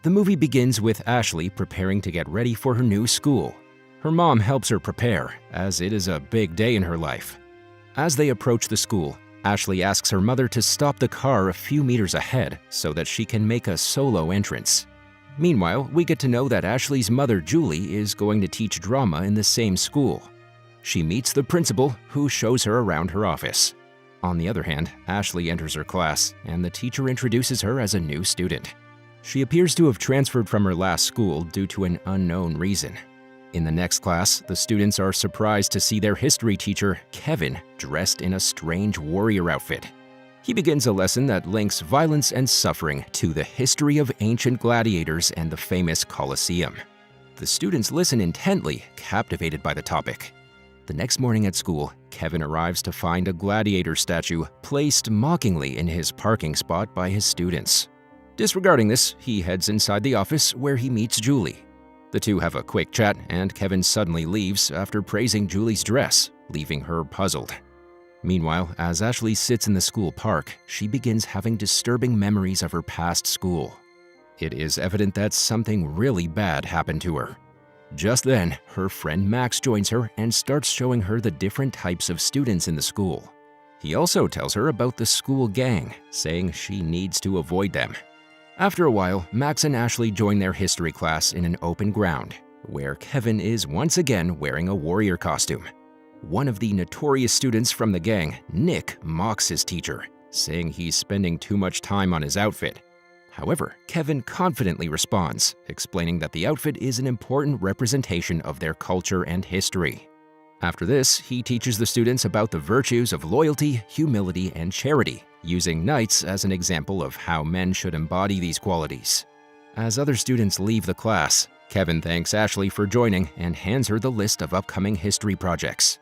The movie begins with Ashley preparing to get ready for her new school. Her mom helps her prepare, as it is a big day in her life. As they approach the school, Ashley asks her mother to stop the car a few meters ahead so that she can make a solo entrance. Meanwhile, we get to know that Ashley's mother, Julie, is going to teach drama in the same school. She meets the principal, who shows her around her office. On the other hand, Ashley enters her class, and the teacher introduces her as a new student. She appears to have transferred from her last school due to an unknown reason. In the next class, the students are surprised to see their history teacher, Kevin, dressed in a strange warrior outfit. He begins a lesson that links violence and suffering to the history of ancient gladiators and the famous Colosseum. The students listen intently, captivated by the topic. The next morning at school, Kevin arrives to find a gladiator statue placed mockingly in his parking spot by his students. Disregarding this, he heads inside the office where he meets Julie. The two have a quick chat, and Kevin suddenly leaves after praising Julie's dress, leaving her puzzled. Meanwhile, as Ashley sits in the school park, she begins having disturbing memories of her past school. It is evident that something really bad happened to her. Just then, her friend Max joins her and starts showing her the different types of students in the school. He also tells her about the school gang, saying she needs to avoid them. After a while, Max and Ashley join their history class in an open ground, where Kevin is once again wearing a warrior costume. One of the notorious students from the gang, Nick, mocks his teacher, saying he's spending too much time on his outfit. However, Kevin confidently responds, explaining that the outfit is an important representation of their culture and history. After this, he teaches the students about the virtues of loyalty, humility, and charity, using knights as an example of how men should embody these qualities. As other students leave the class, Kevin thanks Ashley for joining and hands her the list of upcoming history projects.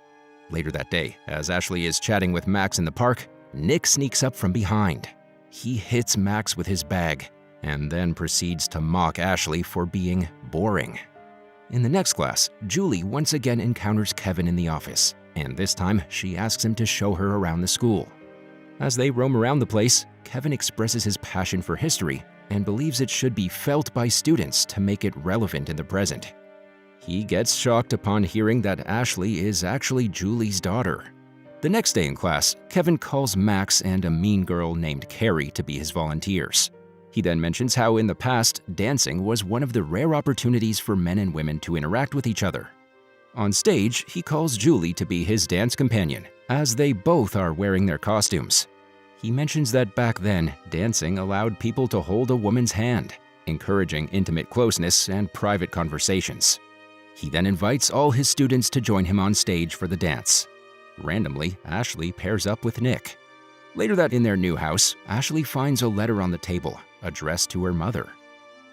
Later that day, as Ashley is chatting with Max in the park, Nick sneaks up from behind. He hits Max with his bag, and then proceeds to mock Ashley for being boring. In the next class, Julie once again encounters Kevin in the office, and this time she asks him to show her around the school. As they roam around the place, Kevin expresses his passion for history and believes it should be felt by students to make it relevant in the present. He gets shocked upon hearing that Ashley is actually Julie's daughter. The next day in class, Kevin calls Max and a mean girl named Carrie to be his volunteers. He then mentions how in the past, dancing was one of the rare opportunities for men and women to interact with each other. On stage, he calls Julie to be his dance companion, as they both are wearing their costumes. He mentions that back then, dancing allowed people to hold a woman's hand, encouraging intimate closeness and private conversations. He then invites all his students to join him on stage for the dance. Randomly, Ashley pairs up with Nick. Later that in their new house, Ashley finds a letter on the table, addressed to her mother.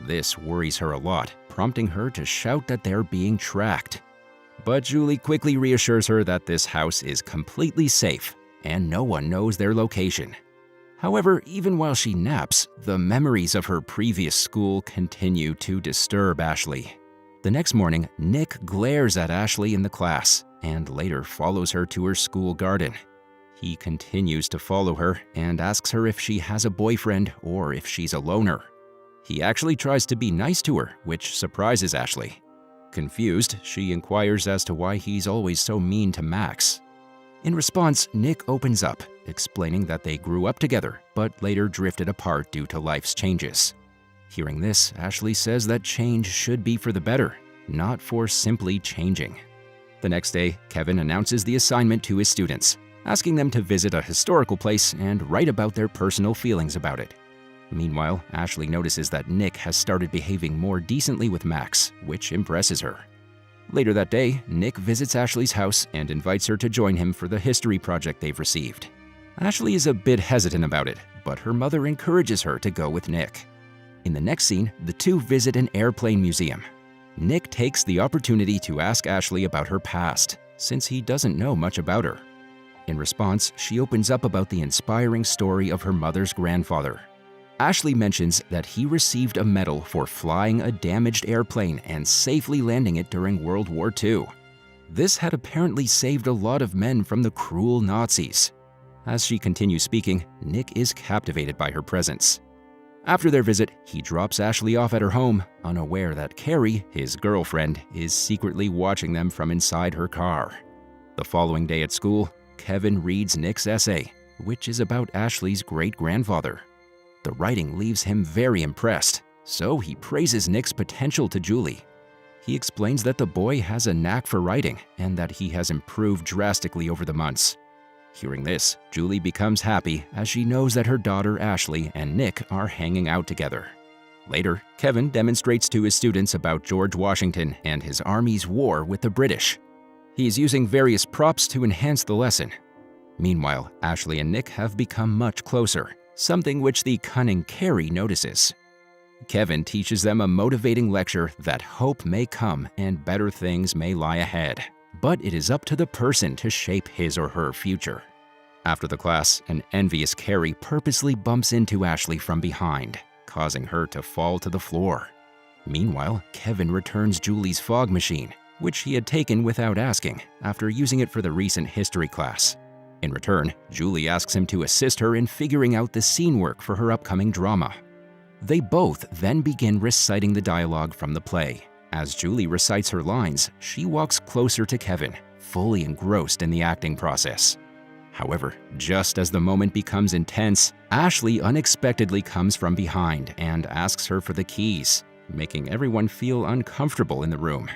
This worries her a lot, prompting her to shout that they're being tracked. But Julie quickly reassures her that this house is completely safe, and no one knows their location. However, even while she naps, the memories of her previous school continue to disturb Ashley. The next morning, Nick glares at Ashley in the class, and later follows her to her school garden. He continues to follow her and asks her if she has a boyfriend or if she's a loner. He actually tries to be nice to her, which surprises Ashley. Confused, she inquires as to why he's always so mean to Max. In response, Nick opens up, explaining that they grew up together, but later drifted apart due to life's changes. Hearing this, Ashley says that change should be for the better, not for simply changing. The next day, Kevin announces the assignment to his students, asking them to visit a historical place and write about their personal feelings about it. Meanwhile, Ashley notices that Nick has started behaving more decently with Max, which impresses her. Later that day, Nick visits Ashley's house and invites her to join him for the history project they've received. Ashley is a bit hesitant about it, but her mother encourages her to go with Nick. In the next scene, the two visit an airplane museum. Nick takes the opportunity to ask Ashley about her past, since he doesn't know much about her. In response, she opens up about the inspiring story of her mother's grandfather. Ashley mentions that he received a medal for flying a damaged airplane and safely landing it during World War II. This had apparently saved a lot of men from the cruel Nazis. As she continues speaking, Nick is captivated by her presence. After their visit, he drops Ashley off at her home, unaware that Carrie, his girlfriend, is secretly watching them from inside her car. The following day at school, Kevin reads Nick's essay, which is about Ashley's great-grandfather. The writing leaves him very impressed, so he praises Nick's potential to Julie. He explains that the boy has a knack for writing and that he has improved drastically over the months. Hearing this, Julie becomes happy as she knows that her daughter Ashley and Nick are hanging out together. Later, Kevin demonstrates to his students about George Washington and his army's war with the British. He is using various props to enhance the lesson. Meanwhile, Ashley and Nick have become much closer, something which the cunning Carrie notices. Kevin teaches them a motivating lecture that hope may come and better things may lie ahead, but it is up to the person to shape his or her future. After the class, an envious Carrie purposely bumps into Ashley from behind, causing her to fall to the floor. Meanwhile, Kevin returns Julie's fog machine, which he had taken without asking after using it for the recent history class. In return, Julie asks him to assist her in figuring out the scene work for her upcoming drama. They both then begin reciting the dialogue from the play. As Julie recites her lines, she walks closer to Kevin, fully engrossed in the acting process. However, just as the moment becomes intense, Ashley unexpectedly comes from behind and asks her for the keys, making everyone feel uncomfortable in the room.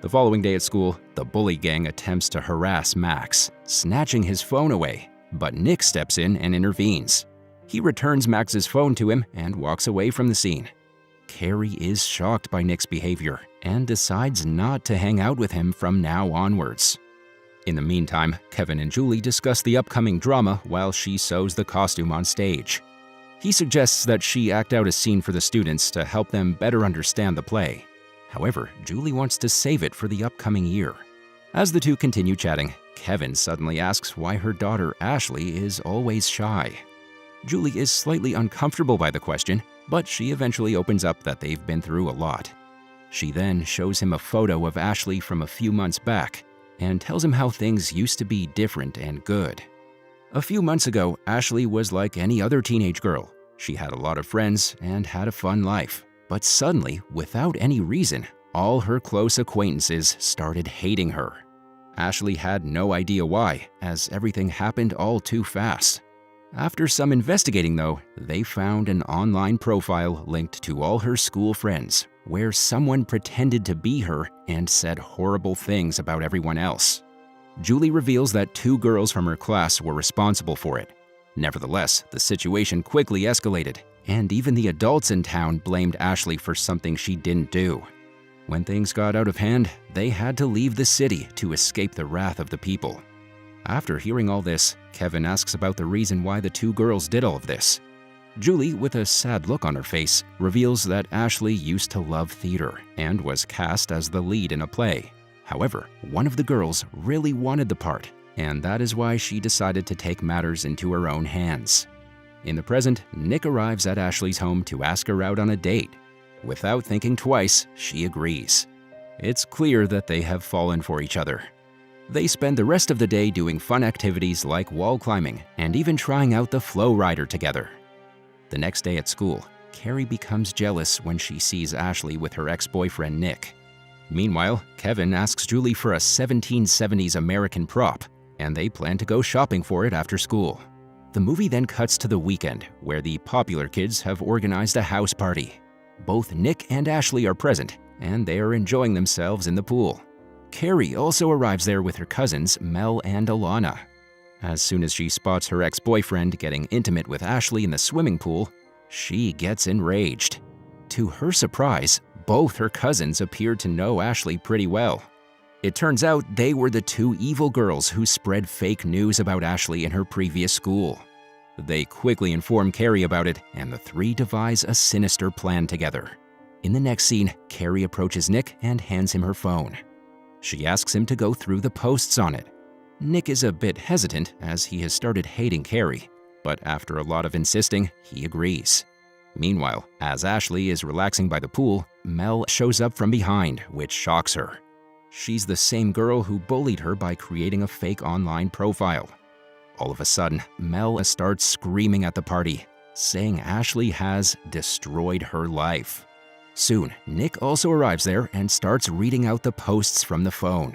The following day at school, the bully gang attempts to harass Max, snatching his phone away, but Nick steps in and intervenes. He returns Max's phone to him and walks away from the scene. Carrie is shocked by Nick's behavior and decides not to hang out with him from now onwards. In the meantime, Kevin and Julie discuss the upcoming drama while she sews the costume on stage. He suggests that she act out a scene for the students to help them better understand the play. However, Julie wants to save it for the upcoming year. As the two continue chatting, Kevin suddenly asks why her daughter Ashley is always shy. Julie is slightly uncomfortable by the question, but she eventually opens up that they've been through a lot. She then shows him a photo of Ashley from a few months back and tells him how things used to be different and good. A few months ago, Ashley was like any other teenage girl. She had a lot of friends and had a fun life. But suddenly, without any reason, all her close acquaintances started hating her. Ashley had no idea why, as everything happened all too fast. After some investigating though, they found an online profile linked to all her school friends, where someone pretended to be her and said horrible things about everyone else. Julie reveals that 2 girls from her class were responsible for it. Nevertheless, the situation quickly escalated, and even the adults in town blamed Ashley for something she didn't do. When things got out of hand, they had to leave the city to escape the wrath of the people. After hearing all this, Kevin asks about the reason why the 2 girls did all of this. Julie, with a sad look on her face, reveals that Ashley used to love theater and was cast as the lead in a play. However, one of the girls really wanted the part, and that is why she decided to take matters into her own hands. In the present, Nick arrives at Ashley's home to ask her out on a date. Without thinking twice, she agrees. It's clear that they have fallen for each other. They spend the rest of the day doing fun activities like wall climbing and even trying out the Flow Rider together. The next day at school, Carrie becomes jealous when she sees Ashley with her ex-boyfriend Nick. Meanwhile, Kevin asks Julie for a 1770s American prop, and they plan to go shopping for it after school. The movie then cuts to the weekend, where the popular kids have organized a house party. Both Nick and Ashley are present, and they are enjoying themselves in the pool. Carrie also arrives there with her cousins Mel and Alana. As soon as she spots her ex-boyfriend getting intimate with Ashley in the swimming pool, she gets enraged. To her surprise, both her cousins appeared to know Ashley pretty well. It turns out they were the 2 evil girls who spread fake news about Ashley in her previous school. They quickly inform Carrie about it, and the 3 devise a sinister plan together. In the next scene, Carrie approaches Nick and hands him her phone. She asks him to go through the posts on it. Nick is a bit hesitant as he has started hating Carrie, but after a lot of insisting, he agrees. Meanwhile, as Ashley is relaxing by the pool, Mel shows up from behind, which shocks her. She's the same girl who bullied her by creating a fake online profile. All of a sudden, Mel starts screaming at the party, saying Ashley has destroyed her life. Soon, Nick also arrives there and starts reading out the posts from the phone.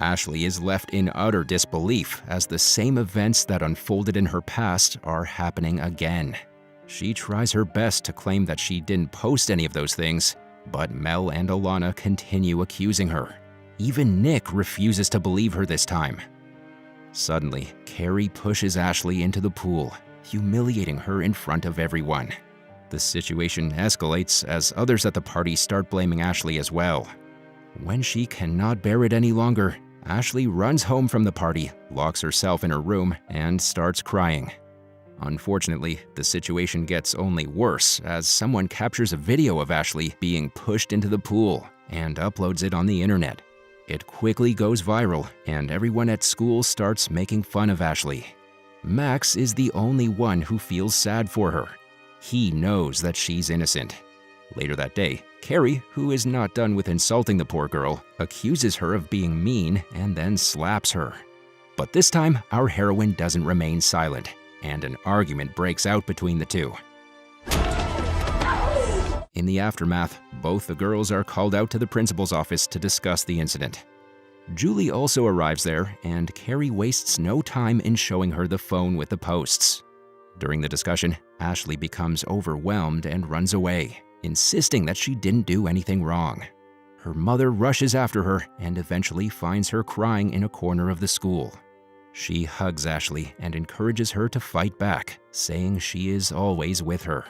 Ashley is left in utter disbelief as the same events that unfolded in her past are happening again. She tries her best to claim that she didn't post any of those things, but Mel and Alana continue accusing her. Even Nick refuses to believe her this time. Suddenly, Carrie pushes Ashley into the pool, humiliating her in front of everyone. The situation escalates as others at the party start blaming Ashley as well. When she cannot bear it any longer, Ashley runs home from the party, locks herself in her room, and starts crying. Unfortunately, the situation gets only worse as someone captures a video of Ashley being pushed into the pool and uploads it on the internet. It quickly goes viral, and everyone at school starts making fun of Ashley. Max is the only one who feels sad for her. He knows that she's innocent. Later that day, Carrie, who is not done with insulting the poor girl, accuses her of being mean and then slaps her. But this time, our heroine doesn't remain silent, and an argument breaks out between the two. In the aftermath, both the girls are called out to the principal's office to discuss the incident. Julie also arrives there, and Carrie wastes no time in showing her the phone with the posts. During the discussion, Ashley becomes overwhelmed and runs away, insisting that she didn't do anything wrong. Her mother rushes after her and eventually finds her crying in a corner of the school. She hugs Ashley and encourages her to fight back, saying she is always with her.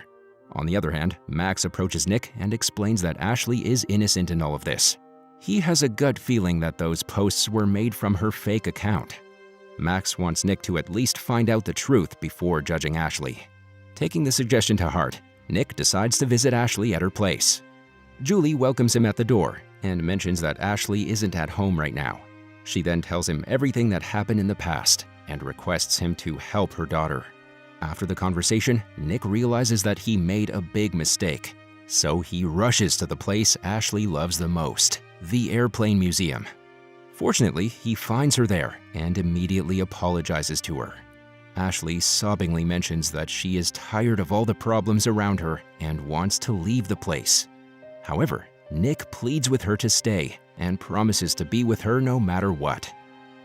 On the other hand, Max approaches Nick and explains that Ashley is innocent in all of this. He has a gut feeling that those posts were made from her fake account. Max wants Nick to at least find out the truth before judging Ashley. Taking the suggestion to heart, Nick decides to visit Ashley at her place. Julie welcomes him at the door and mentions that Ashley isn't at home right now. She then tells him everything that happened in the past and requests him to help her daughter. After the conversation, Nick realizes that he made a big mistake, so he rushes to the place Ashley loves the most, the Airplane Museum. Fortunately, he finds her there and immediately apologizes to her. Ashley sobbingly mentions that she is tired of all the problems around her and wants to leave the place. However, Nick pleads with her to stay and promises to be with her no matter what.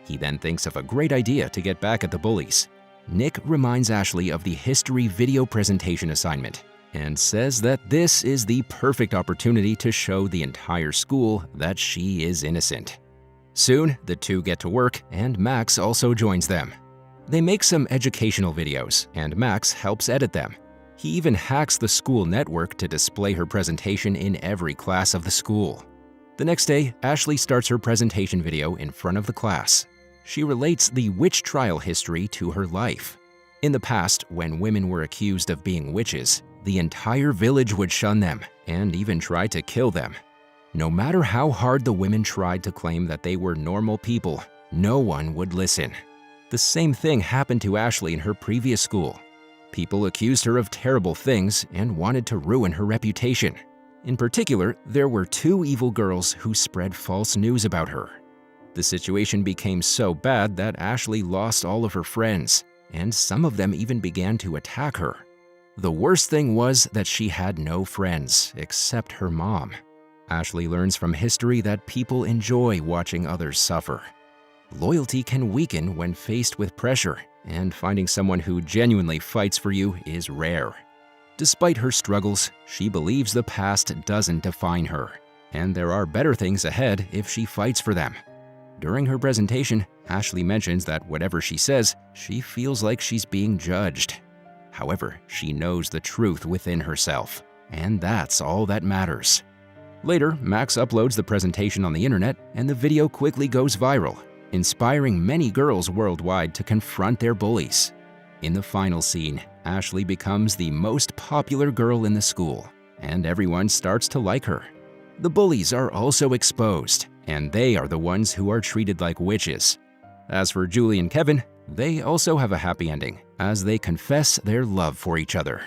He then thinks of a great idea to get back at the bullies. Nick reminds Ashley of the history video presentation assignment and says that this is the perfect opportunity to show the entire school that she is innocent. Soon, the two get to work and Max also joins them. They make some educational videos and Max helps edit them. He even hacks the school network to display her presentation in every class of the school. The next day, Ashley starts her presentation video in front of the class. She relates the witch trial history to her life. In the past, when women were accused of being witches, the entire village would shun them and even try to kill them. No matter how hard the women tried to claim that they were normal people, no one would listen. The same thing happened to Ashley in her previous school. People accused her of terrible things and wanted to ruin her reputation. In particular, there were two evil girls who spread false news about her. The situation became so bad that Ashley lost all of her friends, and some of them even began to attack her. The worst thing was that she had no friends except her mom. Ashley learns from history that people enjoy watching others suffer. Loyalty can weaken when faced with pressure, and finding someone who genuinely fights for you is rare. Despite her struggles, she believes the past doesn't define her, and there are better things ahead if she fights for them. During her presentation, Ashley mentions that whatever she says, she feels like she's being judged. However, she knows the truth within herself, and that's all that matters. Later, Max uploads the presentation on the internet, and the video quickly goes viral, inspiring many girls worldwide to confront their bullies. In the final scene, Ashley becomes the most popular girl in the school, and everyone starts to like her. The bullies are also exposed, and they are the ones who are treated like witches. As for Julie and Kevin, they also have a happy ending, as they confess their love for each other.